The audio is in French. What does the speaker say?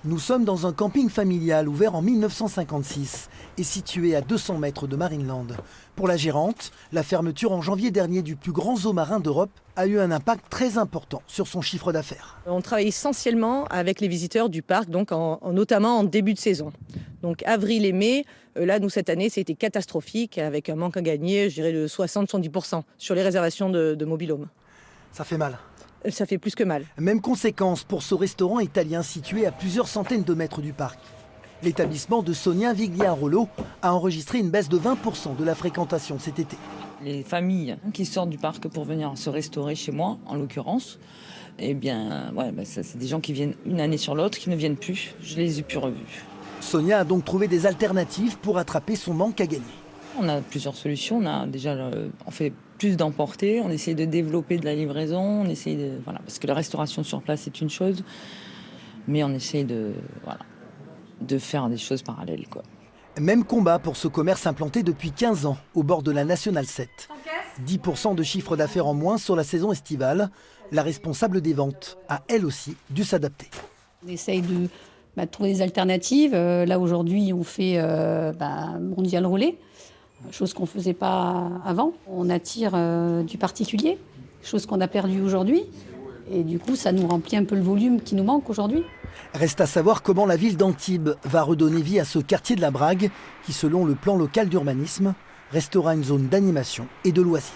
Nous sommes dans un camping familial ouvert en 1956 et situé à 200 mètres de Marineland. Pour la gérante, la fermeture en janvier dernier du plus grand zoo marin d'Europe a eu un impact très important sur son chiffre d'affaires. On travaille essentiellement avec les visiteurs du parc, donc notamment en début de saison. Donc avril et mai, là nous cette année c'était catastrophique avec un manque à gagner, je dirais de 60-70% sur les réservations de mobil-home. Ça fait mal. Ça fait plus que mal. Même conséquence pour ce restaurant italien situé à plusieurs centaines de mètres du parc. L'établissement de Sonia Vigliarolo a enregistré une baisse de 20% de la fréquentation cet été. Les familles qui sortent du parc pour venir se restaurer chez moi, en l'occurrence, eh bien, c'est des gens qui viennent une année sur l'autre, qui ne viennent plus. Je les ai plus revus. Sonia a donc trouvé des alternatives pour attraper son manque à gagner. On a plusieurs solutions. On fait plus d'emporter, on essaie de développer de la livraison, on essaie parce que la restauration sur place est une chose, mais on essaie de faire des choses parallèles, quoi. Même combat pour ce commerce implanté depuis 15 ans au bord de la Nationale 7. 10% de chiffre d'affaires en moins sur la saison estivale. La responsable des ventes a elle aussi dû s'adapter. On essaye de trouver des alternatives. Là aujourd'hui on fait mondial relais, chose qu'on ne faisait pas avant. On attire du particulier, chose qu'on a perdue aujourd'hui. Et du coup, ça nous remplit un peu le volume qui nous manque aujourd'hui. Reste à savoir comment la ville d'Antibes va redonner vie à ce quartier de la Brague qui, selon le plan local d'urbanisme, restera une zone d'animation et de loisirs.